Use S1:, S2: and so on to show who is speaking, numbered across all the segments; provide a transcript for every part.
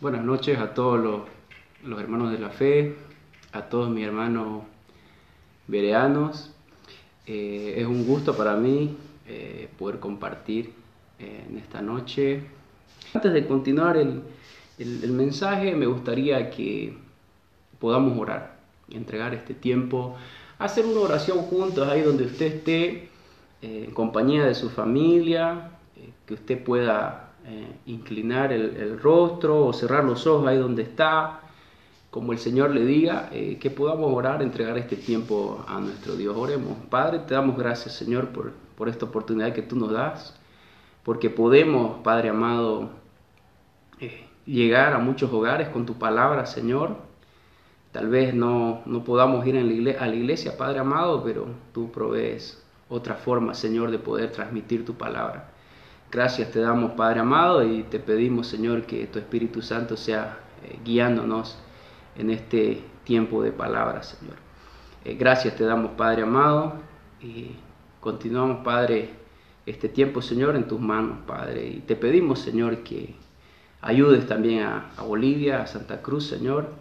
S1: Buenas noches a todos los hermanos de la fe, a todos mis hermanos bereanos. Es un gusto para mí poder compartir en esta noche. Antes de continuar el mensaje, me gustaría que podamos orar, entregar este tiempo, hacer una oración juntos ahí donde usted esté, en compañía de su familia, que usted pueda inclinar el rostro o cerrar los ojos ahí donde está, como el Señor le diga, que podamos orar, entregar este tiempo a nuestro Dios. Oremos. Padre, te damos gracias, Señor, por esta oportunidad que tú nos das, porque podemos, Padre amado, llegar a muchos hogares con tu palabra, Señor. Tal vez no podamos ir a la iglesia, Padre amado, pero tú provees otra forma, Señor, de poder transmitir tu palabra. Gracias te damos, Padre amado, y te pedimos, Señor, que tu Espíritu Santo sea guiándonos en este tiempo de palabra, Señor. Gracias te damos, Padre amado, y continuamos, Padre, este tiempo, Señor, en tus manos, Padre. Y te pedimos, Señor, que ayudes también a Bolivia, a Santa Cruz, Señor,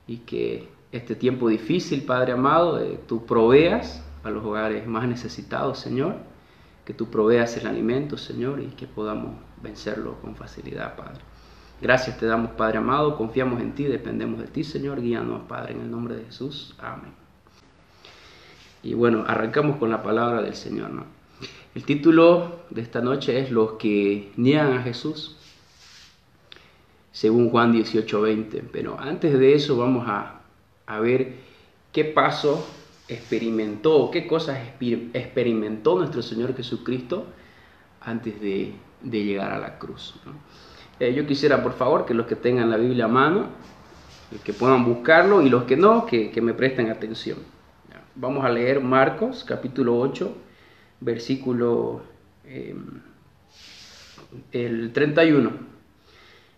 S1: y que este tiempo difícil, Padre amado, tú proveas a los hogares más necesitados, Señor, que tú proveas el alimento, Señor, y que podamos vencerlo con facilidad, Padre. Gracias te damos, Padre amado, confiamos en ti, dependemos de ti, Señor, guíanos, Padre, en el nombre de Jesús. Amén. Y bueno, arrancamos con la palabra del Señor, ¿no? El título de esta noche es Los que niegan a Jesús, según Juan 18:20. Pero antes de eso vamos a ver qué paso experimentó, qué cosas experimentó nuestro Señor Jesucristo antes de llegar a la cruz, ¿no? Yo quisiera, por favor, que los que tengan la Biblia a mano, que puedan buscarlo, y los que no, que me presten atención. Vamos a leer Marcos, capítulo 8, versículo el 31.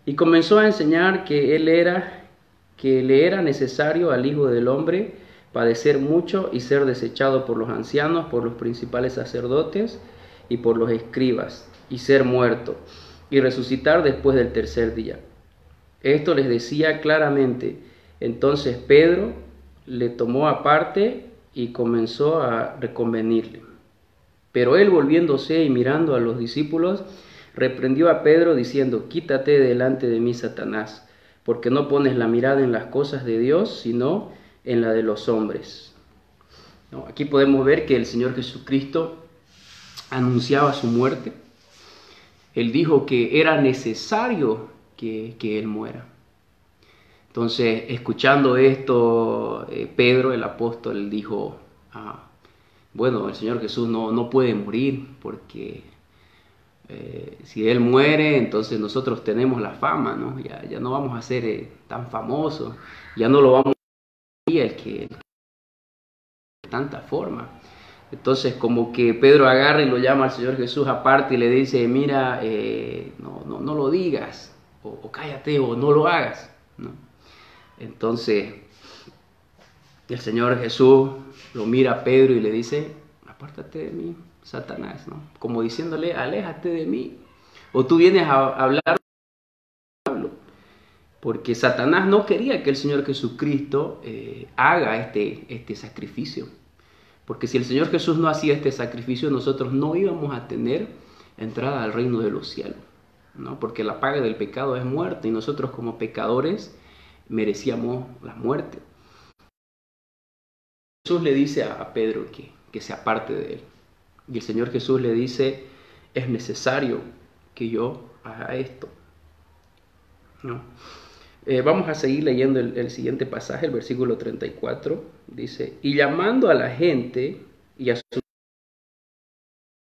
S1: Y comenzó a enseñar que le era necesario al Hijo del Hombre padecer mucho y ser desechado por los ancianos, por los principales sacerdotes y por los escribas, y ser muerto, y resucitar después del tercer día. Esto les decía claramente. Entonces Pedro le tomó aparte y comenzó a reconvenirle. Pero él, volviéndose y mirando a los discípulos, reprendió a Pedro diciendo: Quítate delante de mí, Satanás, porque no pones la mirada en las cosas de Dios, sino en la de los hombres. ¿No? Aquí podemos ver que el Señor Jesucristo anunciaba su muerte. Él dijo que era necesario que Él muera. Entonces, escuchando esto, Pedro, el apóstol, dijo: bueno, el Señor Jesús no puede morir, porque si Él muere, entonces nosotros tenemos la fama, ¿no? Ya no vamos a ser tan famosos, ya no lo vamos a ser el que de tanta forma. Entonces, como que Pedro agarra y lo llama al Señor Jesús aparte y le dice: mira, no lo digas, o cállate, o no lo hagas, ¿no? Entonces, el Señor Jesús lo mira a Pedro y le dice: apártate de mí, Satanás, ¿no? Como diciéndole: aléjate de mí, o tú vienes a hablar de Pablo. Porque Satanás no quería que el Señor Jesucristo haga este sacrificio. Porque si el Señor Jesús no hacía este sacrificio, nosotros no íbamos a tener entrada al reino de los cielos, ¿no? Porque la paga del pecado es muerte, y nosotros como pecadores merecíamos la muerte. Jesús le dice a Pedro que se aparte de él. Y el Señor Jesús le dice: es necesario que yo haga esto, ¿no? Vamos a seguir leyendo el siguiente pasaje, el versículo 34. Dice: y llamando a la gente y a su...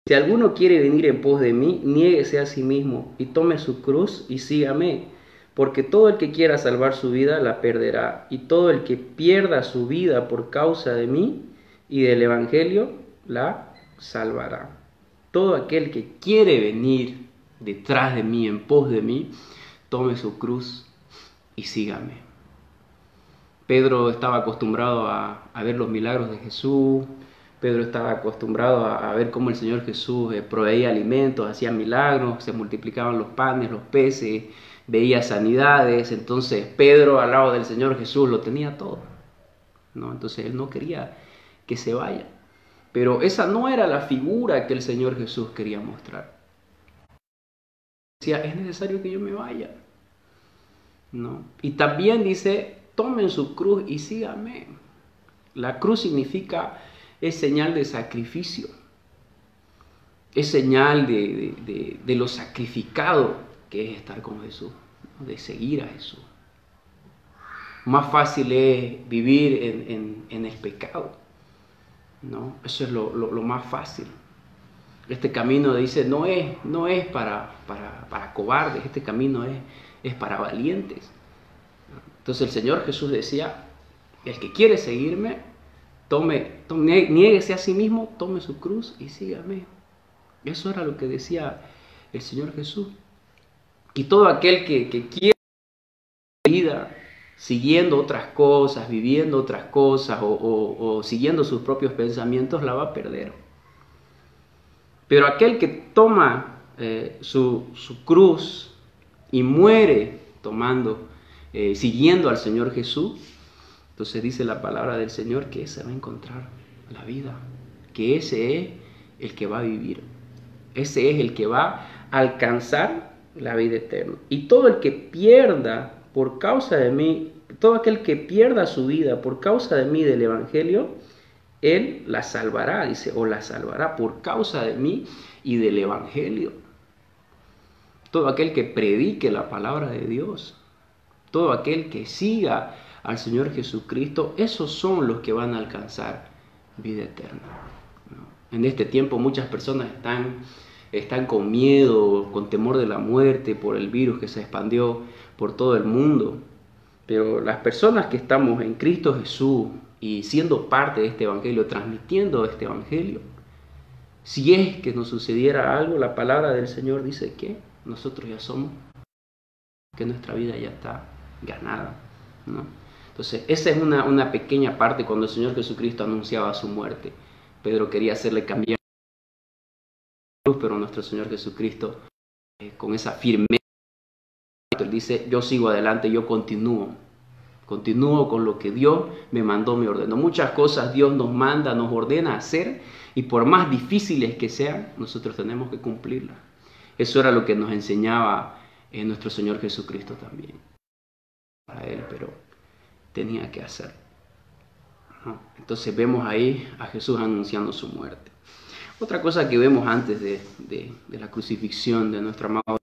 S1: Si alguno quiere venir en pos de mí, niéguese a sí mismo y tome su cruz y sígame. Porque todo el que quiera salvar su vida la perderá, y todo el que pierda su vida por causa de mí y del Evangelio la salvará. Todo aquel que quiere venir detrás de mí, en pos de mí, tome su cruz y sígame. Pedro estaba acostumbrado a ver los milagros de Jesús, Pedro estaba acostumbrado a ver cómo el Señor Jesús proveía alimentos, hacía milagros, se multiplicaban los panes, los peces, veía sanidades. Entonces Pedro al lado del Señor Jesús lo tenía todo, ¿no? Entonces él no quería que se vaya. Pero esa no era la figura que el Señor Jesús quería mostrar. Decía, es necesario que yo me vaya, ¿no? Y también dice, tomen su cruz y síganme. La cruz significa, es señal de sacrificio, es señal de lo sacrificado que es estar con Jesús, ¿no? De seguir a Jesús. Más fácil es vivir en el pecado, ¿no? Eso es lo más fácil. Este camino, dice, no es para cobardes, este camino es para valientes. Entonces el Señor Jesús decía, el que quiere seguirme, niéguese a sí mismo, tome su cruz y sígame. Eso era lo que decía el Señor Jesús. Y todo aquel que quiere vida siguiendo otras cosas, viviendo otras cosas o siguiendo sus propios pensamientos, la va a perder. Pero aquel que toma su cruz y muere siguiendo al Señor Jesús, entonces dice la palabra del Señor que ese va a encontrar la vida, que ese es el que va a vivir, ese es el que va a alcanzar la vida eterna. Y todo el que pierda por causa de mí, todo aquel que pierda su vida por causa de mí, del Evangelio, él la salvará, dice, o la salvará por causa de mí y del Evangelio. Todo aquel que predique la palabra de Dios, todo aquel que siga al Señor Jesucristo, esos son los que van a alcanzar vida eterna, ¿no? En este tiempo muchas personas están con miedo, con temor de la muerte por el virus que se expandió por todo el mundo. Pero las personas que estamos en Cristo Jesús y siendo parte de este Evangelio, transmitiendo este Evangelio, si es que nos sucediera algo, la palabra del Señor dice que nosotros ya somos, que nuestra vida ya está ganada, ¿no? Entonces, esa es una pequeña parte cuando el Señor Jesucristo anunciaba su muerte. Pedro quería hacerle cambiar la cruz, pero nuestro Señor Jesucristo, con esa firmeza, Él dice, yo sigo adelante, yo continúo con lo que Dios me mandó, me ordenó. Muchas cosas Dios nos manda, nos ordena hacer, y por más difíciles que sean, nosotros tenemos que cumplirlas. Eso era lo que nos enseñaba nuestro Señor Jesucristo también. Para Él, pero tenía que hacer, ¿no? Entonces vemos ahí a Jesús anunciando su muerte. Otra cosa que vemos antes de la crucifixión de nuestro amado,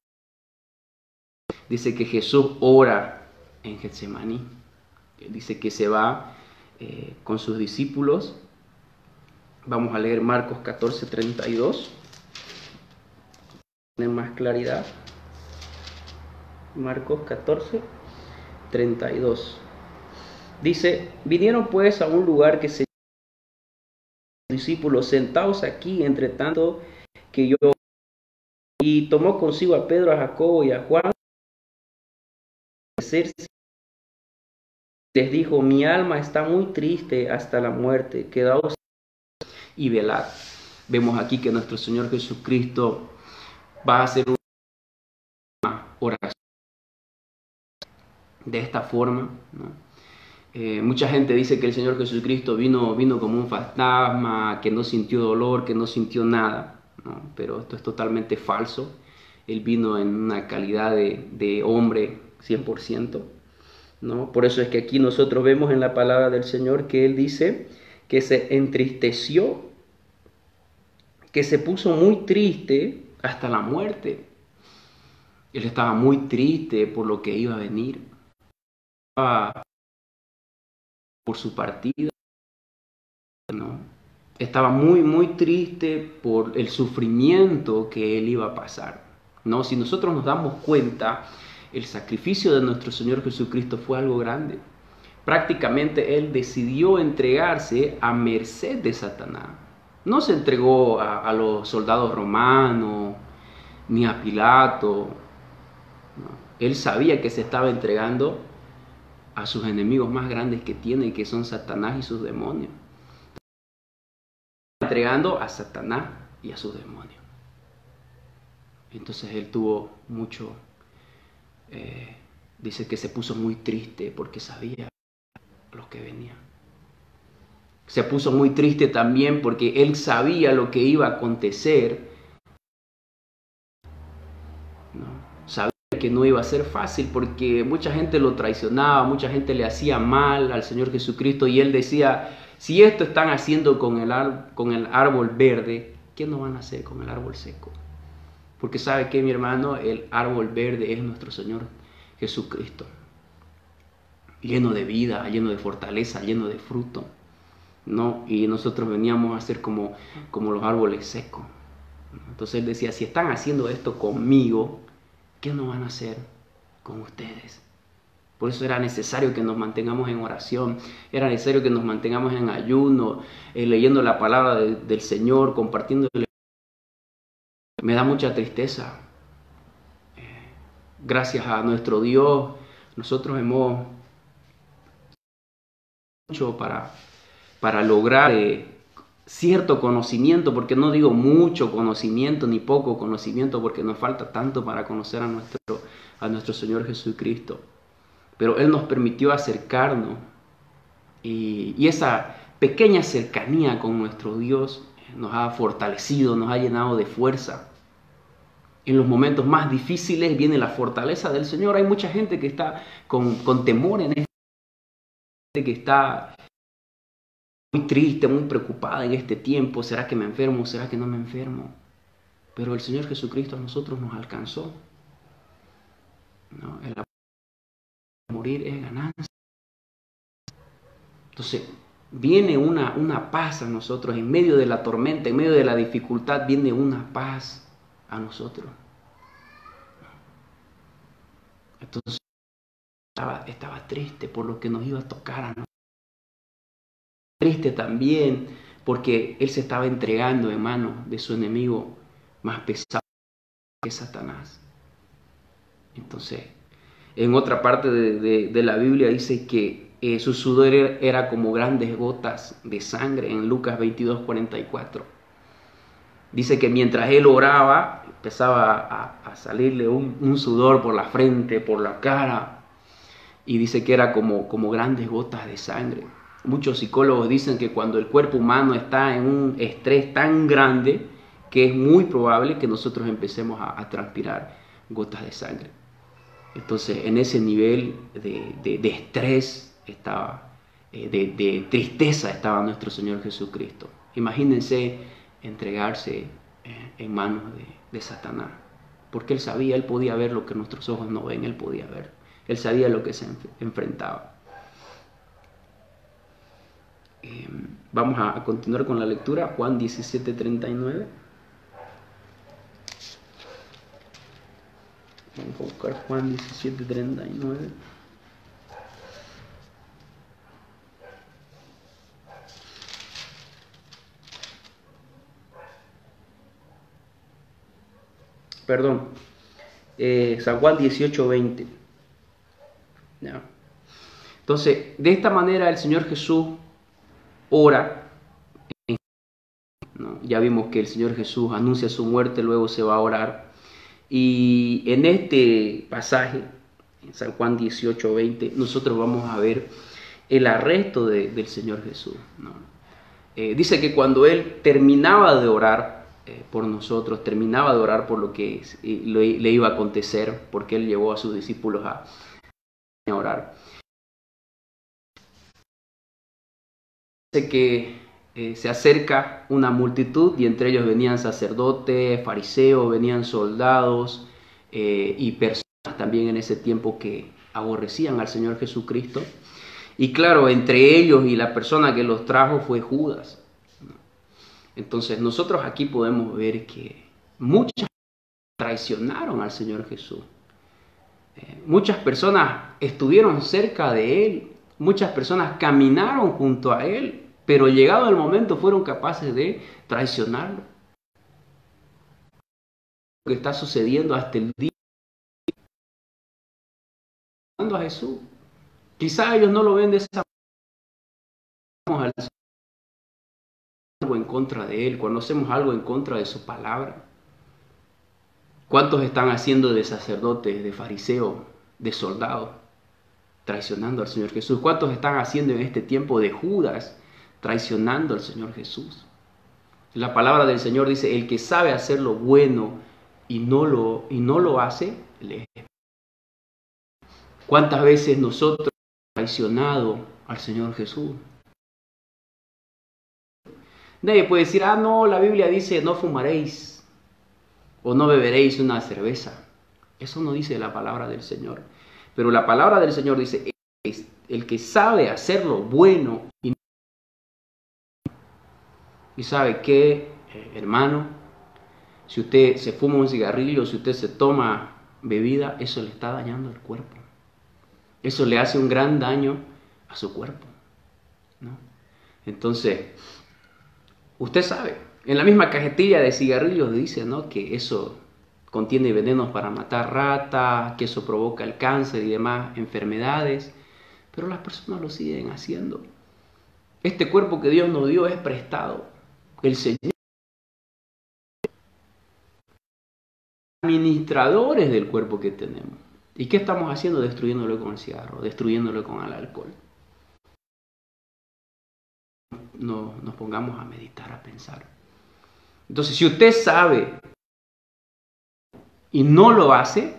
S1: dice que Jesús ora en Getsemaní. Dice que se va con sus discípulos. Vamos a leer Marcos 14:32. Tiene más claridad. Marcos 14:32. Dice, vinieron pues a un lugar que se llama los discípulos, sentados aquí, entre tanto que yo, y tomó consigo a Pedro, a Jacobo y a Juan, les dijo, mi alma está muy triste hasta la muerte, quedaos y velad. Vemos aquí que nuestro Señor Jesucristo va a hacer una oración de esta forma, ¿no? Mucha gente dice que el Señor Jesucristo vino como un fantasma, que no sintió dolor, que no sintió nada, ¿no? Pero esto es totalmente falso. Él vino en una calidad de hombre 100%, ¿no? Por eso es que aquí nosotros vemos en la palabra del Señor que Él dice que se entristeció, que se puso muy triste hasta la muerte. Él estaba muy triste por lo que iba a venir, por su partida, ¿no? Estaba muy, muy triste por el sufrimiento que Él iba a pasar, ¿no? Si nosotros nos damos cuenta, el sacrificio de nuestro Señor Jesucristo fue algo grande. Prácticamente Él decidió entregarse a merced de Satanás. No se entregó a los soldados romanos, ni a Pilato, ¿no? Él sabía que se estaba entregando a sus enemigos más grandes que tiene, que son Satanás y sus demonios. entregando a Satanás y a sus demonios. Entonces él tuvo mucho, dice que se puso muy triste porque sabía lo que venía. Se puso muy triste también porque él sabía lo que iba a acontecer, ¿no? Sabía que no iba a ser fácil porque mucha gente lo traicionaba, mucha gente le hacía mal al Señor Jesucristo y él decía, si esto están haciendo con el árbol verde, ¿qué no van a hacer con el árbol seco? Porque sabe que, mi hermano, el árbol verde es nuestro Señor Jesucristo, lleno de vida, lleno de fortaleza, lleno de fruto, ¿no? Y nosotros veníamos a ser como los árboles secos. Entonces él decía, si están haciendo esto conmigo, ¿qué no van a hacer con ustedes? Por eso era necesario que nos mantengamos en oración, era necesario que nos mantengamos en ayuno, leyendo la palabra del Señor, compartiendo. Me da mucha tristeza. Gracias a nuestro Dios, nosotros hemos hecho para lograr cierto conocimiento, porque no digo mucho conocimiento ni poco conocimiento, porque nos falta tanto para conocer a nuestro Señor Jesucristo. Pero Él nos permitió acercarnos y esa pequeña cercanía con nuestro Dios nos ha fortalecido, nos ha llenado de fuerza. En los momentos más difíciles viene la fortaleza del Señor. Hay mucha gente que está con temor en este, que está muy triste, muy preocupada en este tiempo. ¿Será que me enfermo? ¿Será que no me enfermo? Pero el Señor Jesucristo a nosotros nos alcanzó, ¿no? El morir es ganancia. Entonces, viene una paz a nosotros. En medio de la tormenta, en medio de la dificultad, viene una paz a nosotros. Entonces, estaba triste por lo que nos iba a tocar a nosotros. Triste también porque él se estaba entregando en manos de su enemigo más pesado que Satanás. Entonces, en otra parte de la Biblia dice que su sudor era como grandes gotas de sangre en Lucas 22:44. Dice que mientras él oraba, empezaba a salirle un sudor por la frente, por la cara, y dice que era como grandes gotas de sangre. Muchos psicólogos dicen que cuando el cuerpo humano está en un estrés tan grande, que es muy probable que nosotros empecemos a transpirar gotas de sangre. Entonces, en ese nivel de estrés estaba, de tristeza estaba nuestro Señor Jesucristo. Imagínense entregarse en manos de Satanás, porque él sabía, él podía ver lo que nuestros ojos no ven, él podía ver, él sabía lo que se enfrentaba. Vamos a continuar con la lectura, Juan 17:39. Vamos a buscar Juan 17:39. Perdón, San Juan 18:20. ¿Ya? Entonces, de esta manera el Señor Jesús ora, ¿no? Ya vimos que el Señor Jesús anuncia su muerte, luego se va a orar. Y en este pasaje, en San Juan 18:20, nosotros vamos a ver el arresto del Señor Jesús, ¿no? Dice que cuando Él terminaba de orar por nosotros, terminaba de orar por lo que le iba a acontecer, porque Él llevó a sus discípulos a orar. Dice que se acerca una multitud y entre ellos venían sacerdotes, fariseos, venían soldados y personas también en ese tiempo que aborrecían al Señor Jesucristo. Y claro, entre ellos y la persona que los trajo fue Judas. Entonces nosotros aquí podemos ver que muchas traicionaron al Señor Jesús. Muchas personas estuvieron cerca de Él, muchas personas caminaron junto a Él, pero llegado el momento fueron capaces de traicionarlo. Lo que está sucediendo hasta el día a Jesús. Quizá ellos no lo ven de esa manera, algo en contra de Él, cuando hacemos algo en contra de su palabra. ¿Cuántos están haciendo de sacerdotes, de fariseos, de soldados, traicionando al Señor Jesús? ¿Cuántos están haciendo en este tiempo de Judas, traicionando al Señor Jesús? La palabra del Señor dice, el que sabe hacer lo bueno y no lo hace, le... ¿Cuántas veces nosotros hemos traicionado al Señor Jesús? Nadie puede decir, no, la Biblia dice no fumaréis o no beberéis una cerveza. Eso no dice la palabra del Señor. Pero la palabra del Señor dice, el que sabe hacer lo bueno y sabe que, hermano, si usted se fuma un cigarrillo, si usted se toma bebida, eso le está dañando el cuerpo. Eso le hace un gran daño a su cuerpo, ¿no? Entonces, usted sabe, en la misma cajetilla de cigarrillos dice, ¿no?, que eso contiene venenos para matar ratas, que eso provoca el cáncer y demás enfermedades, pero las personas lo siguen haciendo. Este cuerpo que Dios nos dio es prestado. El Señor, administradores del cuerpo que tenemos. ¿Y qué estamos haciendo? Destruyéndolo con el cigarro, destruyéndolo con el alcohol. No nos pongamos a meditar, a pensar. Entonces, si usted sabe y no lo hace,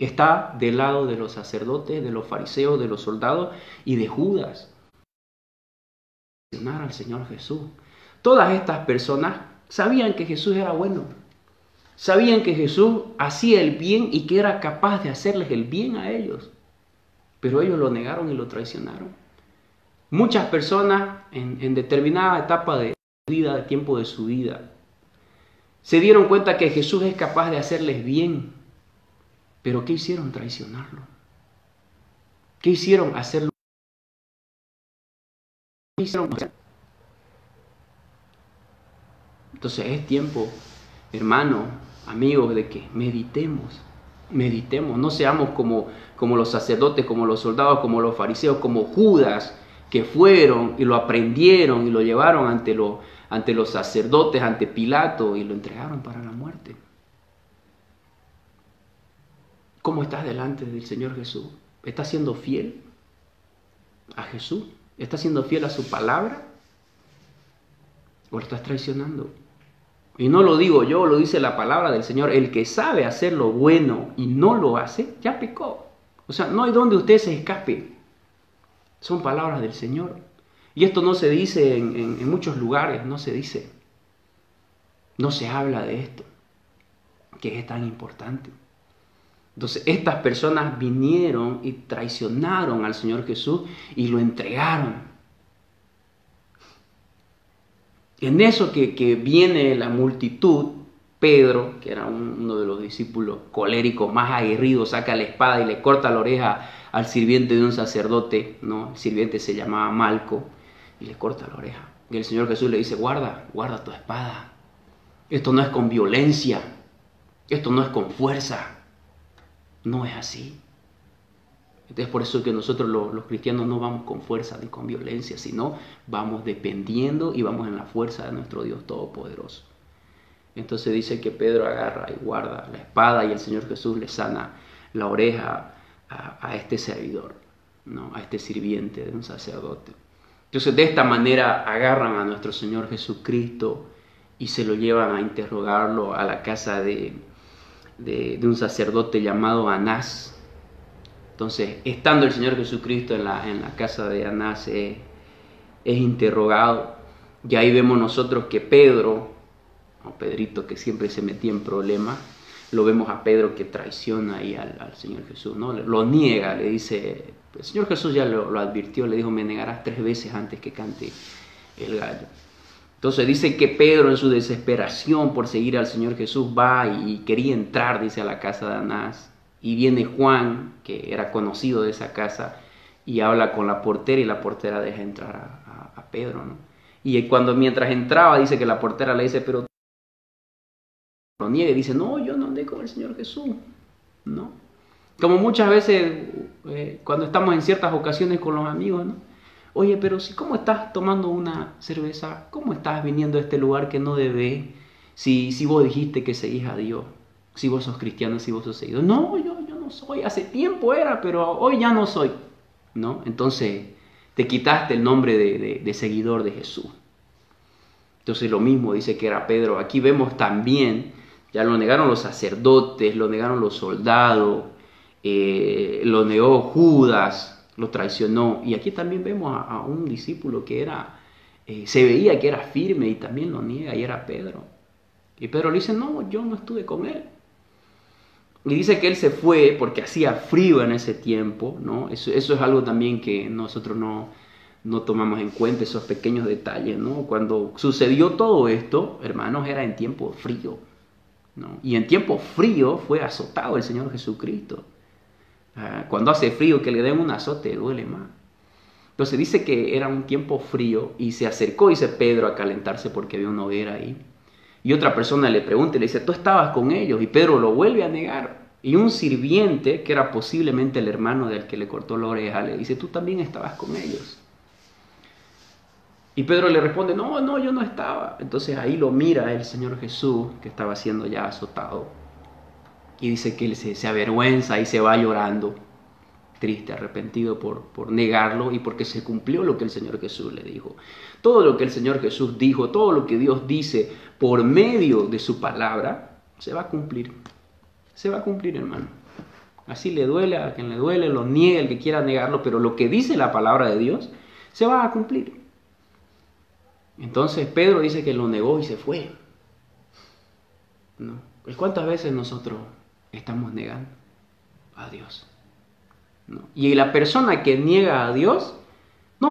S1: está del lado de los sacerdotes, de los fariseos, de los soldados y de Judas. Al Señor Jesús. Todas estas personas sabían que Jesús era bueno. Sabían que Jesús hacía el bien y que era capaz de hacerles el bien a ellos. Pero ellos lo negaron y lo traicionaron. Muchas personas en determinada etapa de vida, de tiempo de su vida, se dieron cuenta que Jesús es capaz de hacerles bien. Pero ¿qué hicieron? Traicionarlo. ¿Qué hicieron? Hacerlo. ¿Qué hicieron? Entonces es tiempo, hermano, amigos, de que meditemos, no seamos como los sacerdotes, como los soldados, como los fariseos, como Judas, que fueron y lo aprendieron y lo llevaron ante los sacerdotes, ante Pilato, y lo entregaron para la muerte. ¿Cómo estás delante del Señor Jesús? ¿Estás siendo fiel a Jesús? ¿Estás siendo fiel a su palabra? ¿O lo estás traicionando? Y no lo digo yo, lo dice la palabra del Señor. El que sabe hacer lo bueno y no lo hace, ya pecó. O sea, no hay donde usted se escape. Son palabras del Señor. Y esto no se dice en muchos lugares, no se dice. No se habla de esto, que es tan importante. Entonces, estas personas vinieron y traicionaron al Señor Jesús y lo entregaron. En eso que viene la multitud, Pedro, que era uno de los discípulos coléricos más aguerridos, saca la espada y le corta la oreja al sirviente de un sacerdote, ¿no? El sirviente se llamaba Malco, y le corta la oreja. Y el Señor Jesús le dice, guarda tu espada. Esto no es con violencia, esto no es con fuerza, no es así. Entonces por eso que nosotros los cristianos no vamos con fuerza ni con violencia, sino vamos dependiendo y vamos en la fuerza de nuestro Dios Todopoderoso. Entonces dice que Pedro agarra y guarda la espada y el Señor Jesús le sana la oreja a este servidor, ¿no? A este sirviente de un sacerdote. Entonces de esta manera agarran a nuestro Señor Jesucristo y se lo llevan a interrogarlo a la casa de un sacerdote llamado Anás. Entonces, estando el Señor Jesucristo en la casa de Anás, es interrogado. Y ahí vemos nosotros que Pedro, o Pedrito que siempre se metía en problemas, lo vemos a Pedro que traiciona ahí al Señor Jesús, ¿no? Lo niega, le dice, el Señor Jesús ya lo advirtió, le dijo, me negarás 3 veces antes que cante el gallo. Entonces dice que Pedro en su desesperación por seguir al Señor Jesús va y quería entrar, dice, a la casa de Anás. Y viene Juan, que era conocido de esa casa, y habla con la portera y la portera deja entrar a Pedro, ¿no? Y mientras entraba dice que la portera le dice, pero lo niega y dice, no, yo no andé con el Señor Jesús, ¿no? Como muchas veces cuando estamos en ciertas ocasiones con los amigos, ¿no? Oye, pero si cómo estás tomando una cerveza, ¿cómo estás viniendo a este lugar que no debes? Si vos dijiste que seguís a Dios, si vos sos cristiano, si vos sos seguidor. No, yo no soy, hace tiempo era, pero hoy ya no soy. ¿No? Entonces te quitaste el nombre de seguidor de Jesús. Entonces lo mismo dice que era Pedro. Aquí vemos también, ya lo negaron los sacerdotes, lo negaron los soldados, lo negó Judas, lo traicionó. Y aquí también vemos a un discípulo que era, se veía que era firme y también lo niega, y era Pedro. Y Pedro le dice, no, yo no estuve con él. Y dice que él se fue porque hacía frío en ese tiempo, ¿no? Eso es algo también que nosotros no tomamos en cuenta, esos pequeños detalles, ¿no? Cuando sucedió todo esto, hermanos, era en tiempo frío, ¿no? Y en tiempo frío fue azotado el Señor Jesucristo. Cuando hace frío, que le den un azote duele más. Entonces dice que era un tiempo frío y se acercó, dice Pedro, a calentarse porque había una hoguera ahí. Y otra persona le pregunta y le dice, ¿tú estabas con ellos? Y Pedro lo vuelve a negar. Y un sirviente, que era posiblemente el hermano del que le cortó la oreja, le dice, tú también estabas con ellos. Y Pedro le responde, no, yo no estaba. Entonces ahí lo mira el Señor Jesús, que estaba siendo ya azotado. Y dice que él se avergüenza y se va llorando, triste, arrepentido por negarlo y porque se cumplió lo que el Señor Jesús le dijo. Todo lo que el Señor Jesús dijo, todo lo que Dios dice por medio de su palabra, se va a cumplir. Se va a cumplir, hermano. Así le duele a quien le duele, lo niegue el que quiera negarlo, pero lo que dice la palabra de Dios se va a cumplir. Entonces Pedro dice que lo negó y se fue. ¿No? ¿Cuántas veces nosotros estamos negando a Dios? ¿No? Y la persona que niega a Dios no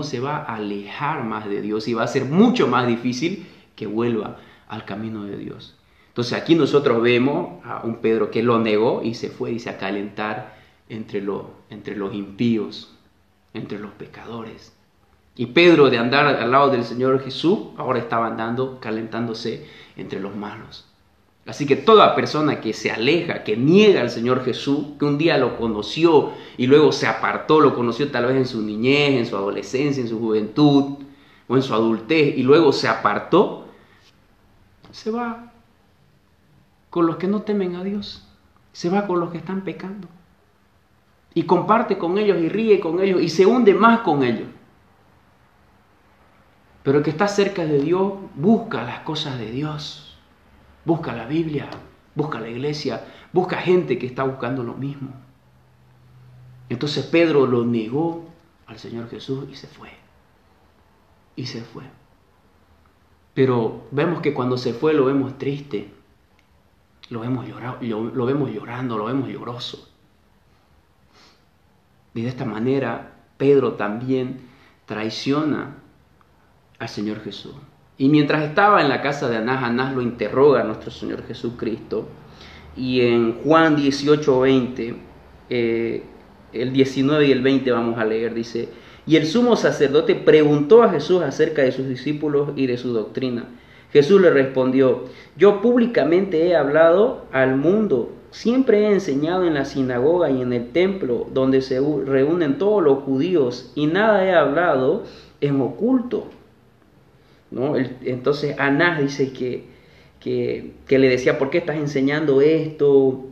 S1: se va a alejar más de Dios y va a ser mucho más difícil que vuelva al camino de Dios. Entonces aquí nosotros vemos a un Pedro que lo negó y se fue, dice, a calentar entre los impíos, entre los pecadores. Y Pedro, de andar al lado del Señor Jesús, ahora estaba andando, calentándose entre los malos. Así que toda persona que se aleja, que niega al Señor Jesús, que un día lo conoció y luego se apartó, lo conoció tal vez en su niñez, en su adolescencia, en su juventud o en su adultez y luego se apartó, se va con los que no temen a Dios, se va con los que están pecando y comparte con ellos y ríe con ellos y se hunde más con ellos. Pero el que está cerca de Dios busca las cosas de Dios, busca la Biblia, busca la iglesia, busca gente que está buscando lo mismo. Entonces Pedro lo negó al Señor Jesús y se fue. Y se fue. Pero vemos que cuando se fue lo vemos triste, lo vemos llorando, lo vemos lloroso. Y de esta manera Pedro también traiciona al Señor Jesús. Y mientras estaba en la casa de Anás, Anás lo interroga a nuestro Señor Jesucristo. Y en Juan 18:20, el 19 y el 20 vamos a leer, dice: y el sumo sacerdote preguntó a Jesús acerca de sus discípulos y de su doctrina. Jesús le respondió: yo públicamente he hablado al mundo, siempre he enseñado en la sinagoga y en el templo donde se reúnen todos los judíos, y nada he hablado en oculto. ¿No? Entonces Anás dice que le decía: ¿por qué estás enseñando esto?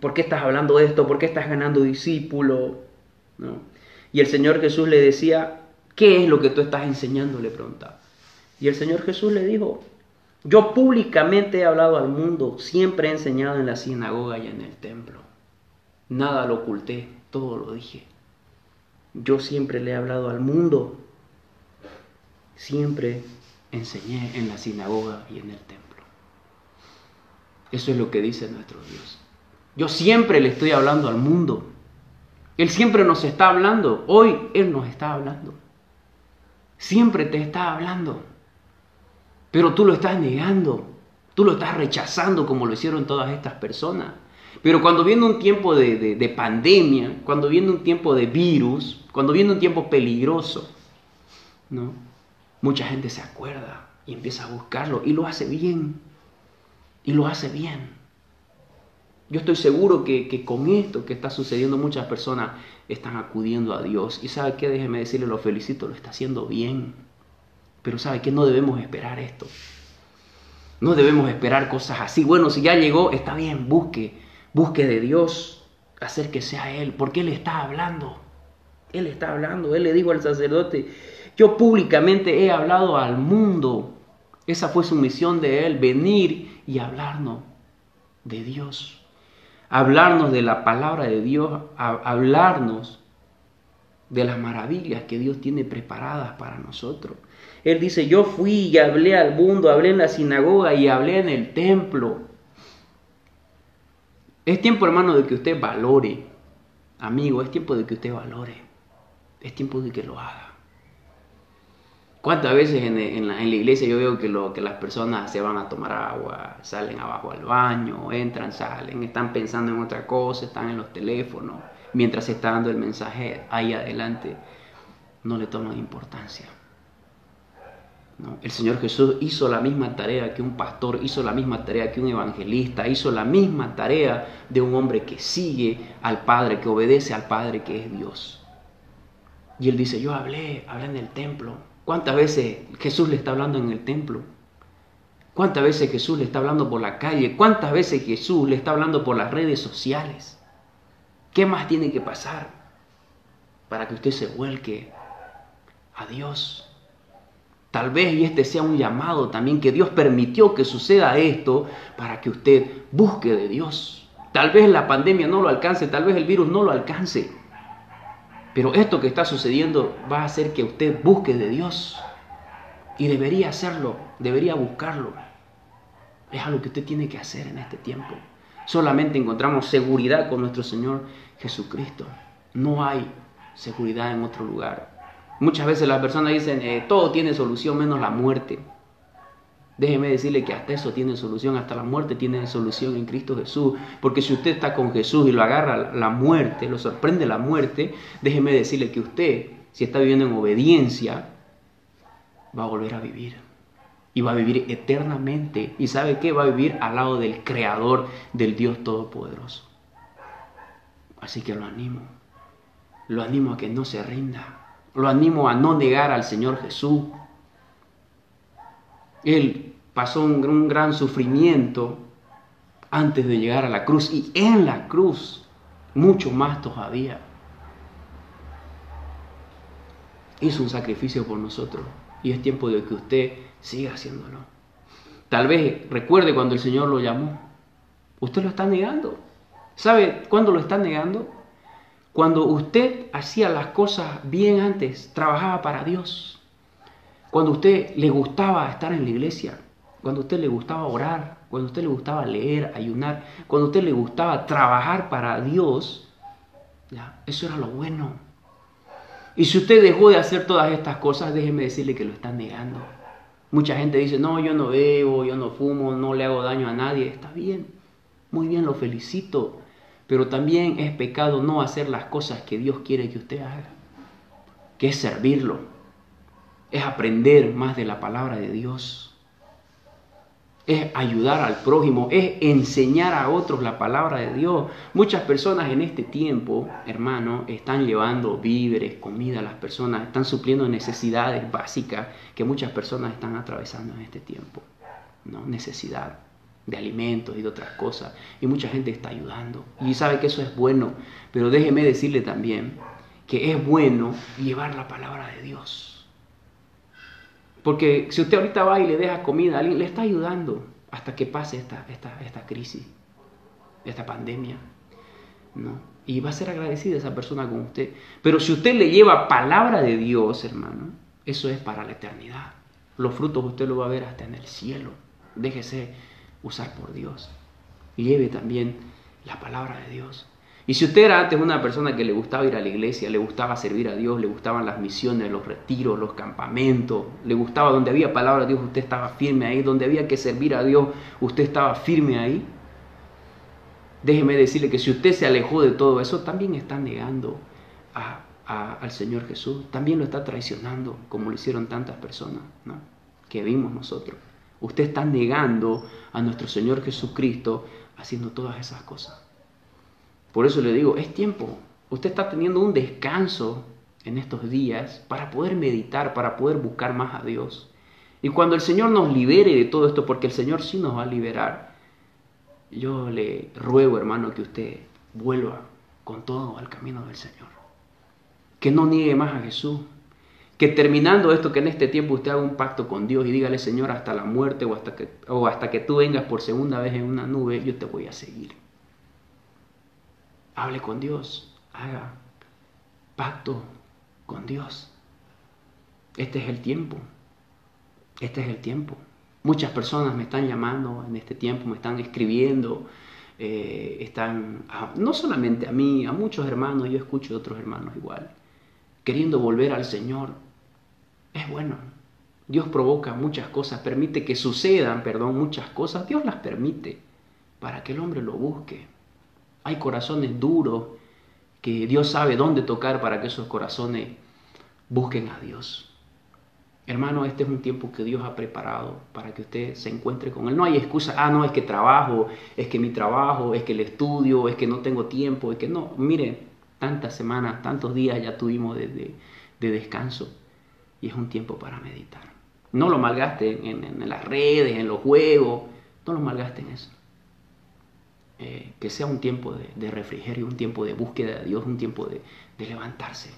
S1: ¿Por qué estás hablando de esto? ¿Por qué estás ganando discípulos? ¿No? Y el Señor Jesús le decía: ¿qué es lo que tú estás enseñando?, le preguntaba. Y el Señor Jesús le dijo: yo públicamente he hablado al mundo, siempre he enseñado en la sinagoga y en el templo. Nada lo oculté, todo lo dije. Yo siempre le he hablado al mundo. Siempre enseñé en la sinagoga y en el templo. Eso es lo que dice nuestro Dios. Yo siempre le estoy hablando al mundo. Él siempre nos está hablando. Hoy Él nos está hablando. Siempre te está hablando. Pero tú lo estás negando. Tú lo estás rechazando como lo hicieron todas estas personas. Pero cuando viene un tiempo de pandemia, cuando viene un tiempo de virus, cuando viene un tiempo peligroso, ¿no? Mucha gente se acuerda y empieza a buscarlo y lo hace bien. Y lo hace bien. Yo estoy seguro que con esto que está sucediendo muchas personas están acudiendo a Dios. Y ¿sabe qué? Déjeme decirle, lo felicito, lo está haciendo bien. Pero ¿sabe qué? No debemos esperar esto. No debemos esperar cosas así. Bueno, si ya llegó, está bien, busque de Dios, acérquese a Él, porque Él está hablando. Él está hablando. Él le dijo al sacerdote, yo públicamente he hablado al mundo. Esa fue su misión de Él, venir y hablarnos de Dios. Hablarnos de la palabra de Dios, hablarnos de las maravillas que Dios tiene preparadas para nosotros. Él dice, yo fui y hablé al mundo, hablé en la sinagoga y hablé en el templo. Es tiempo, hermano, de que usted valore. Amigo, es tiempo de que usted valore. Es tiempo de que lo haga. ¿Cuántas veces en la iglesia yo veo que las personas se van a tomar agua, salen abajo al baño, entran, salen, están pensando en otra cosa, están en los teléfonos, mientras se está dando el mensaje ahí adelante, no le toman importancia. ¿No? El Señor Jesús hizo la misma tarea que un pastor, hizo la misma tarea que un evangelista, hizo la misma tarea de un hombre que sigue al Padre, que obedece al Padre que es Dios. Y Él dice, yo hablé en el templo. ¿Cuántas veces Jesús le está hablando en el templo? ¿Cuántas veces Jesús le está hablando por la calle? ¿Cuántas veces Jesús le está hablando por las redes sociales? ¿Qué más tiene que pasar para que usted se vuelque a Dios? Tal vez y este sea un llamado también, que Dios permitió que suceda esto para que usted busque de Dios. Tal vez la pandemia no lo alcance, tal vez el virus no lo alcance. Pero esto que está sucediendo va a hacer que usted busque de Dios. Y debería hacerlo, debería buscarlo. Es algo que usted tiene que hacer en este tiempo. Solamente encontramos seguridad con nuestro Señor Jesucristo. No hay seguridad en otro lugar. Muchas veces las personas dicen, todo tiene solución menos la muerte. Déjeme decirle que hasta eso tiene solución, hasta la muerte tiene solución en Cristo Jesús. Porque si usted está con Jesús y lo agarra la muerte, lo sorprende la muerte, déjeme decirle que usted, si está viviendo en obediencia, va a volver a vivir. Y va a vivir eternamente. ¿Y sabe qué? Va a vivir al lado del Creador, del Dios Todopoderoso. Así que lo animo. Lo animo a que no se rinda. Lo animo a no negar al Señor Jesús. Él pasó un gran sufrimiento antes de llegar a la cruz, y en la cruz mucho más todavía. Hizo un sacrificio por nosotros y es tiempo de que usted siga haciéndolo. Tal vez recuerde cuando el Señor lo llamó. Usted lo está negando. ¿Sabe cuándo lo está negando? Cuando usted hacía las cosas bien antes, trabajaba para Dios. Cuando a usted le gustaba estar en la iglesia, cuando a usted le gustaba orar, cuando a usted le gustaba leer, ayunar, cuando a usted le gustaba trabajar para Dios, ya, eso era lo bueno. Y si usted dejó de hacer todas estas cosas, déjeme decirle que lo está negando. Mucha gente dice, no, yo no bebo, yo no fumo, no le hago daño a nadie. Está bien, muy bien, lo felicito. Pero también es pecado no hacer las cosas que Dios quiere que usted haga, que es servirlo, es aprender más de la palabra de Dios, es ayudar al prójimo, es enseñar a otros la palabra de Dios. Muchas personas en este tiempo, hermano, están llevando víveres, comida a las personas, están supliendo necesidades básicas que muchas personas están atravesando en este tiempo, ¿no? Necesidad de alimentos y de otras cosas, y mucha gente está ayudando, y sabe que eso es bueno, pero déjeme decirle también que es bueno llevar la palabra de Dios, porque si usted ahorita va y le deja comida a alguien, le está ayudando hasta que pase esta crisis, esta pandemia, ¿no? Y va a ser agradecida esa persona con usted. Pero si usted le lleva palabra de Dios, hermano, eso es para la eternidad. Los frutos usted lo va a ver hasta en el cielo. Déjese usar por Dios. Y lleve también la palabra de Dios. Y si usted era antes una persona que le gustaba ir a la iglesia, le gustaba servir a Dios, le gustaban las misiones, los retiros, los campamentos, le gustaba donde había palabra de Dios, usted estaba firme ahí, donde había que servir a Dios, usted estaba firme ahí. Déjeme decirle que si usted se alejó de todo eso, también está negando al Señor Jesús, también lo está traicionando, como lo hicieron tantas personas, ¿no? Que vimos nosotros. Usted está negando a nuestro Señor Jesucristo haciendo todas esas cosas. Por eso le digo, es tiempo. Usted está teniendo un descanso en estos días para poder meditar, para poder buscar más a Dios. Y cuando el Señor nos libere de todo esto, porque el Señor sí nos va a liberar, yo le ruego, hermano, que usted vuelva con todo al camino del Señor. Que no niegue más a Jesús. Que terminando esto, que en este tiempo usted haga un pacto con Dios y dígale, Señor, hasta la muerte o hasta que tú vengas por segunda vez en una nube, yo te voy a seguir. Hable con Dios, haga pacto con Dios. Este es el tiempo. Este es el tiempo. Muchas personas me están llamando en este tiempo, me están escribiendo, no solamente a mí, a muchos hermanos, yo escucho de otros hermanos igual, queriendo volver al Señor. Es bueno. Dios provoca muchas cosas, permite que sucedan, muchas cosas. Dios las permite para que el hombre lo busque. Hay corazones duros que Dios sabe dónde tocar para que esos corazones busquen a Dios. Hermano, este es un tiempo que Dios ha preparado para que usted se encuentre con Él. No hay excusa, no, es que trabajo, es que mi trabajo, es que el estudio, es que no tengo tiempo, es que no. Mire, tantas semanas, tantos días ya tuvimos de descanso y es un tiempo para meditar. No lo malgaste en las redes, en los juegos, no lo malgaste en eso. Que sea un tiempo de refrigerio, un tiempo de búsqueda de Dios, un tiempo de levantarse.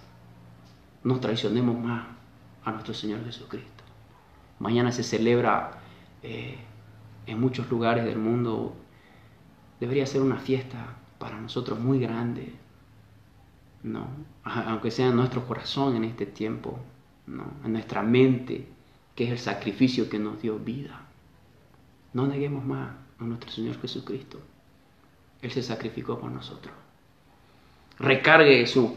S1: No traicionemos más a nuestro Señor Jesucristo. Mañana se celebra en muchos lugares del mundo. Debería ser una fiesta para nosotros muy grande, ¿no? Aunque sea en nuestro corazón en este tiempo, ¿no? En nuestra mente, que es el sacrificio que nos dio vida. No neguemos más a nuestro Señor Jesucristo. Él se sacrificó por nosotros. Recargue sus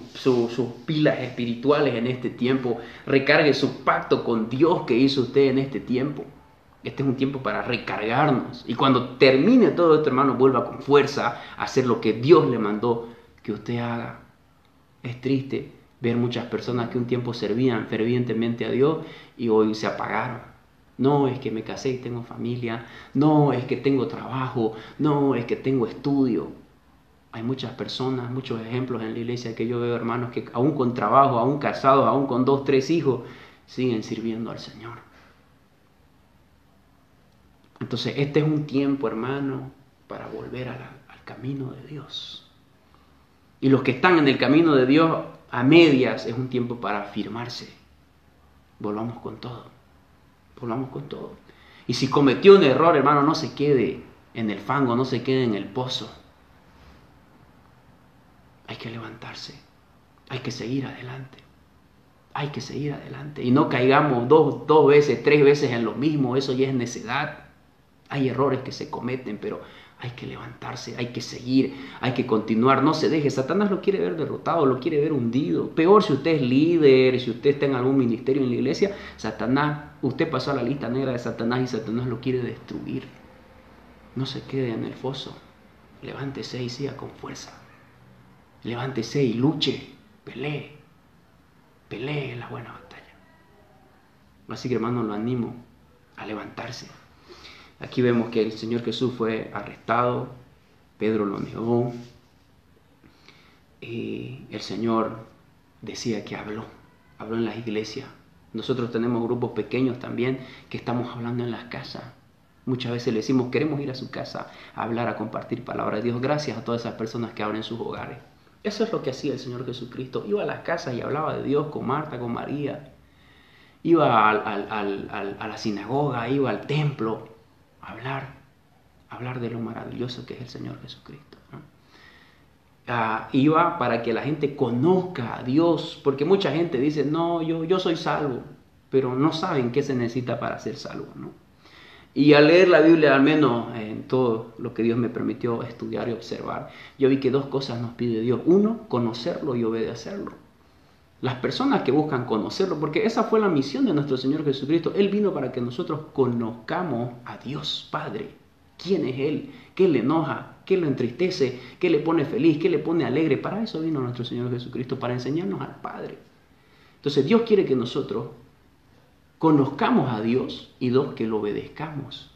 S1: pilas espirituales en este tiempo. Recargue su pacto con Dios que hizo usted en este tiempo. Este es un tiempo para recargarnos. Y cuando termine todo esto, hermano, vuelva con fuerza a hacer lo que Dios le mandó que usted haga. Es triste ver muchas personas que un tiempo servían fervientemente a Dios y hoy se apagaron. No, es que me casé y tengo familia. No, es que tengo trabajo. No, es que tengo estudio. Hay muchas personas, muchos ejemplos en la iglesia que yo veo, hermanos, que aún con trabajo, aún casados, aún con 2, 3 hijos, siguen sirviendo al Señor. Entonces, este es un tiempo, hermano, para volver al camino de Dios. Y los que están en el camino de Dios a medias, es un tiempo para afirmarse. Volvamos con todo. Volvamos con todo. Y si cometió un error, hermano, no se quede en el fango, no se quede en el pozo. Hay que levantarse. Hay que seguir adelante. Hay que seguir adelante. Y no caigamos dos veces, 3 veces en lo mismo. Eso ya es necedad. Hay errores que se cometen, pero hay que levantarse, hay que seguir, hay que continuar. No se deje. Satanás lo quiere ver derrotado, lo quiere ver hundido. Peor si usted es líder, si usted está en algún ministerio en la iglesia, Satanás, usted pasó a la lista negra de Satanás y Satanás lo quiere destruir. No se quede en el foso. Levántese y siga con fuerza. Levántese y luche, pelee la buena batalla. Así que, hermano, lo animo a levantarse. Aquí vemos que el Señor Jesús fue arrestado, Pedro lo negó, y el Señor decía que habló en las iglesias. Nosotros tenemos grupos pequeños también que estamos hablando en las casas. Muchas veces le decimos, queremos ir a su casa a hablar, a compartir palabra de Dios. Gracias a todas esas personas que abren sus hogares. Eso es lo que hacía el Señor Jesucristo. Iba a las casas y hablaba de Dios con Marta, con María. Iba a la sinagoga, iba al templo a hablar de lo maravilloso que es el Señor Jesucristo, ¿no? Iba para que la gente conozca a Dios, porque mucha gente dice, no, yo soy salvo, pero no saben qué se necesita para ser salvo, ¿no? Y al leer la Biblia, al menos en todo lo que Dios me permitió estudiar y observar, yo vi que 2 cosas nos pide Dios. 1, conocerlo y obedecerlo. Las personas que buscan conocerlo, porque esa fue la misión de nuestro Señor Jesucristo. Él vino para que nosotros conozcamos a Dios Padre. ¿Quién es Él? ¿Qué le enoja? ¿Qué lo entristece? ¿Qué le pone feliz? ¿Qué le pone alegre? Para eso vino nuestro Señor Jesucristo, para enseñarnos al Padre. Entonces Dios quiere que nosotros conozcamos a Dios y 2, que lo obedezcamos.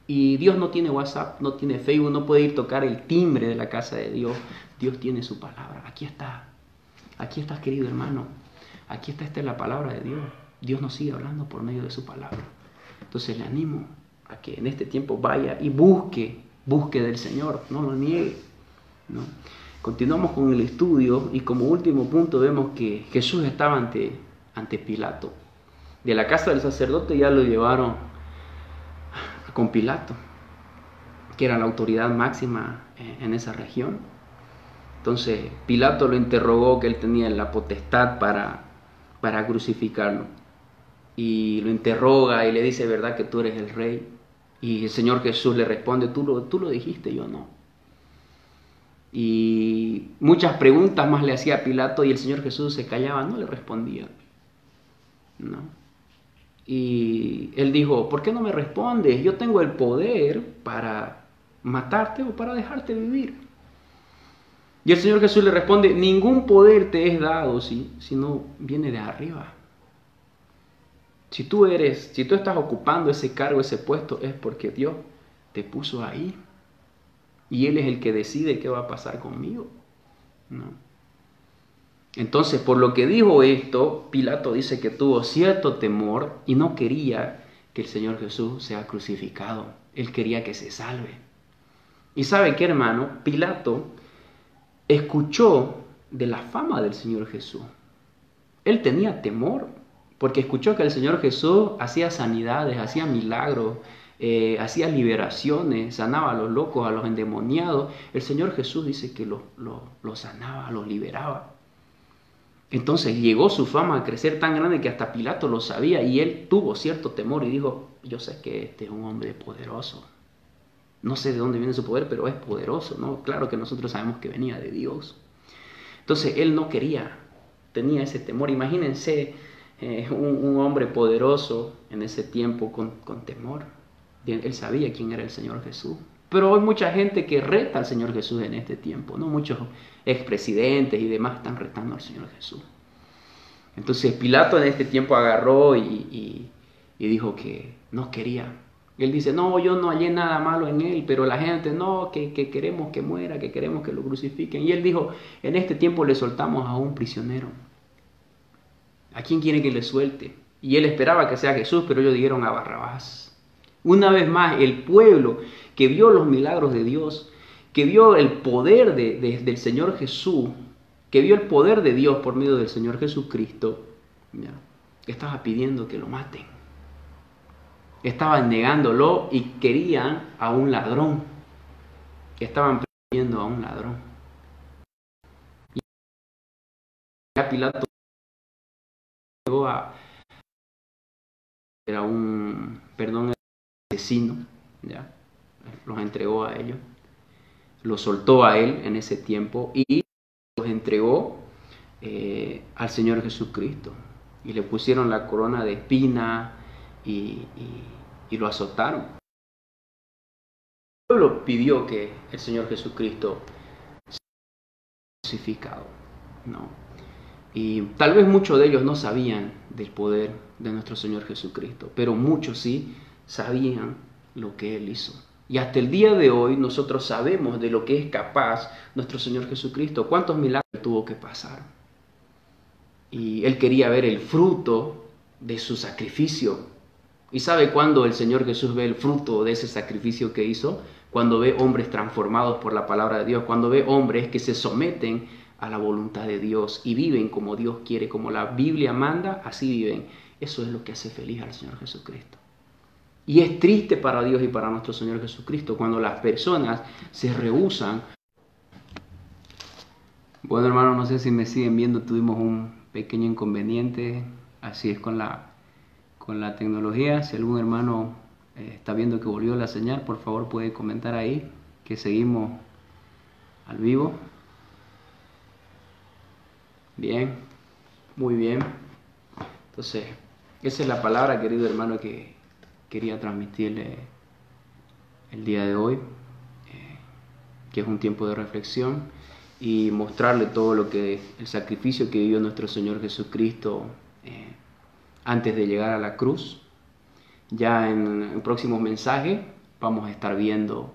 S1: Y Dios no tiene WhatsApp, no tiene Facebook, no puede ir a tocar el timbre de la casa de Dios. Dios tiene su palabra. Aquí está, querido hermano. Esta es la palabra de Dios. Dios nos sigue hablando por medio de su palabra. Entonces le animo a que en este tiempo vaya y busque del Señor, no lo niegue, ¿no? Continuamos con el estudio y como último punto vemos que Jesús estaba ante Pilato. De la casa del sacerdote ya lo llevaron con Pilato, que era la autoridad máxima en esa región. Entonces Pilato lo interrogó, que él tenía la potestad para crucificarlo. Y lo interroga y le dice, ¿verdad que tú eres el rey? Y el Señor Jesús le responde, tú lo dijiste, yo no. Y muchas preguntas más le hacía a Pilato y el Señor Jesús se callaba, no le respondía, ¿no? Y él dijo, ¿por qué no me respondes? Yo tengo el poder para matarte o para dejarte vivir. Y el Señor Jesús le responde, ningún poder te es dado si no viene de arriba. Si tú estás ocupando ese cargo, ese puesto, es porque Dios te puso ahí. Y Él es el que decide qué va a pasar conmigo, ¿no? Entonces, por lo que dijo esto, Pilato dice que tuvo cierto temor y no quería que el Señor Jesús sea crucificado. Él quería que se salve. Y ¿sabe qué, hermano? Pilato escuchó de la fama del Señor Jesús. Él tenía temor porque escuchó que el Señor Jesús hacía sanidades, hacía milagros, hacía liberaciones, sanaba a los locos, a los endemoniados. El Señor Jesús dice que los sanaba, los liberaba. Entonces llegó su fama a crecer tan grande que hasta Pilato lo sabía y él tuvo cierto temor y dijo, yo sé que este es un hombre poderoso. No sé de dónde viene su poder, pero es poderoso, ¿no? Claro que nosotros sabemos que venía de Dios. Entonces él no quería, tenía ese temor. Imagínense un hombre poderoso en ese tiempo con temor. Él sabía quién era el Señor Jesús. Pero hay mucha gente que reta al Señor Jesús en este tiempo, ¿no? Muchos expresidentes y demás están retando al Señor Jesús. Entonces Pilato en este tiempo agarró y dijo que no quería. Él dice, no, yo no hallé nada malo en él, pero la gente, no, que queremos que muera, que queremos que lo crucifiquen. Y él dijo, en este tiempo le soltamos a un prisionero. ¿A quién quiere que le suelte? Y él esperaba que sea Jesús, pero ellos dijeron a Barrabás. Una vez más, el pueblo que vio los milagros de Dios, que vio el poder del Señor Jesús, que vio el poder de Dios por medio del Señor Jesucristo, ¿ya? Estaba pidiendo que lo maten. Estaban negándolo y querían a un ladrón. Estaban pidiendo a un ladrón. Y ya Pilato llegó era un asesino, ¿ya? Los entregó a ellos, los soltó a él en ese tiempo y los entregó al Señor Jesucristo y le pusieron la corona de espina y lo azotaron. El pueblo pidió que el Señor Jesucristo sea crucificado, ¿no? Y tal vez muchos de ellos no sabían del poder de nuestro Señor Jesucristo, pero muchos sí sabían lo que Él hizo. Y hasta el día de hoy nosotros sabemos de lo que es capaz nuestro Señor Jesucristo, cuántos milagros tuvo que pasar. Y Él quería ver el fruto de su sacrificio. ¿Y sabe cuándo el Señor Jesús ve el fruto de ese sacrificio que hizo? Cuando ve hombres transformados por la palabra de Dios, cuando ve hombres que se someten a la voluntad de Dios y viven como Dios quiere, como la Biblia manda, así viven. Eso es lo que hace feliz al Señor Jesucristo. Y es triste para Dios y para nuestro Señor Jesucristo cuando las personas se rehúsan. Bueno, hermano, no sé si me siguen viendo, tuvimos un pequeño inconveniente, así es con la tecnología. Si algún hermano está viendo que volvió la señal, por favor puede comentar ahí, que seguimos al vivo. Bien, muy bien. Entonces, esa es la palabra, querido hermano, que quería transmitirle el día de hoy, que es un tiempo de reflexión y mostrarle todo lo que el sacrificio que vivió nuestro Señor Jesucristo antes de llegar a la cruz. Ya en el próximo mensaje vamos a estar viendo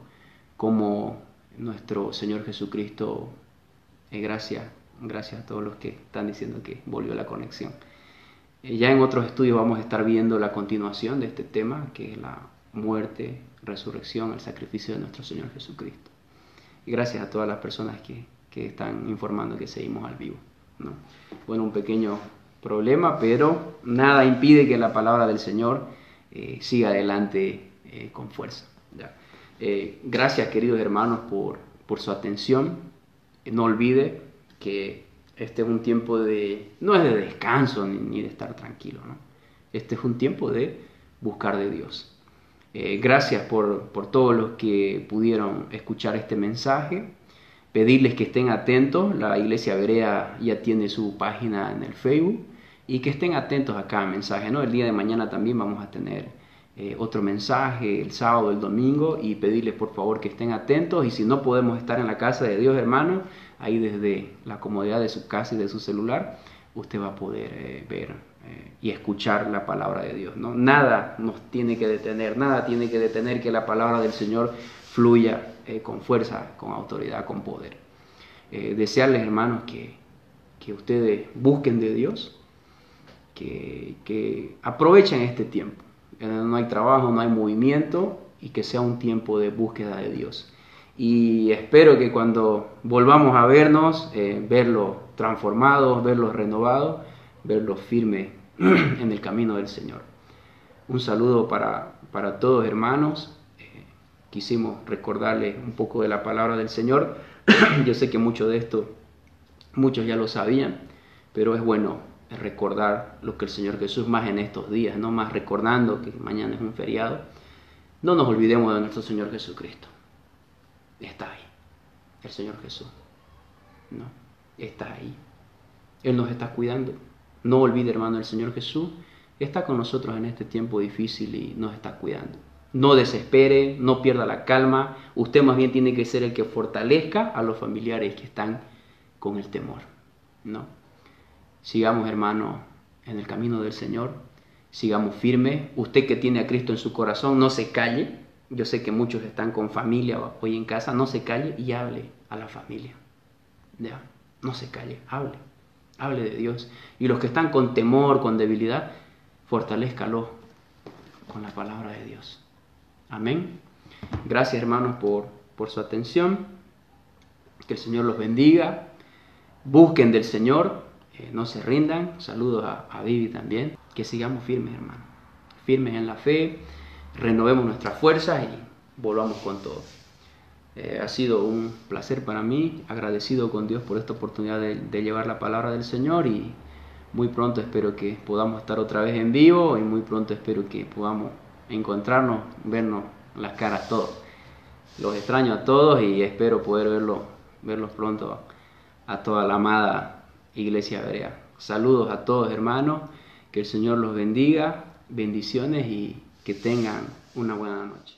S1: cómo nuestro Señor Jesucristo Gracias a todos los que están diciendo que volvió la conexión. Ya en otros estudios vamos a estar viendo la continuación de este tema, que es la muerte, resurrección, el sacrificio de nuestro Señor Jesucristo. Y gracias a todas las personas que están informando que seguimos al vivo, ¿no? Bueno, un pequeño problema, pero nada impide que la palabra del Señor siga adelante con fuerza, ¿ya? Gracias, queridos hermanos, por su atención. No olvide que este es un tiempo no es de descanso ni de estar tranquilo, ¿no? Este es un tiempo de buscar de Dios. Gracias por todos los que pudieron escuchar este mensaje. Pedirles que estén atentos. La Iglesia Berea ya tiene su página en el Facebook, y que estén atentos a cada mensaje, ¿no? El día de mañana también vamos a tener otro mensaje, el sábado, el domingo, y pedirles por favor que estén atentos. Y si no podemos estar en la casa de Dios, hermano, ahí desde la comodidad de su casa y de su celular, usted va a poder ver y escuchar la palabra de Dios, ¿no? Nada nos tiene que detener, nada tiene que detener que la palabra del Señor fluya con fuerza, con autoridad, con poder. Desearles, hermanos, que ustedes busquen de Dios, que aprovechen este tiempo. No hay trabajo, no hay movimiento, y que sea un tiempo de búsqueda de Dios. Y espero que cuando volvamos a vernos, verlos transformados, verlos renovados, verlos firmes en el camino del Señor. Un saludo para todos, hermanos. Quisimos recordarles un poco de la palabra del Señor. Yo sé que mucho de esto, muchos ya lo sabían, pero es bueno recordar lo que el Señor Jesús, más en estos días, no más recordando que mañana es un feriado. No nos olvidemos de nuestro Señor Jesucristo. Está ahí, el Señor Jesús, ¿no? Está ahí. Él nos está cuidando. No olvide, hermano, el Señor Jesús está con nosotros en este tiempo difícil y nos está cuidando. No desespere, no pierda la calma. Usted más bien tiene que ser el que fortalezca a los familiares que están con el temor, ¿no? Sigamos, hermano, en el camino del Señor. Sigamos firmes. Usted que tiene a Cristo en su corazón, no se calle. Yo sé que muchos están con familia hoy en casa. No se calle y hable a la familia, ¿ya? No se calle, hable de Dios. Y los que están con temor, con debilidad, fortalézcalos con la palabra de Dios. Amén. Gracias, hermanos, por su atención. Que el Señor los bendiga. Busquen del Señor, no se rindan. Saludos a Vivi también. Que sigamos firmes, hermanos, firmes en la fe. Renovemos nuestras fuerzas y volvamos con todo. Ha sido un placer para mí, agradecido con Dios por esta oportunidad de llevar la palabra del Señor, y muy pronto espero que podamos estar otra vez en vivo, y muy pronto espero que podamos encontrarnos, vernos las caras todos. Los extraño a todos y espero poder verlos pronto a toda la amada Iglesia Berea. Saludos a todos, hermanos, que el Señor los bendiga, bendiciones, y que tengan una buena noche.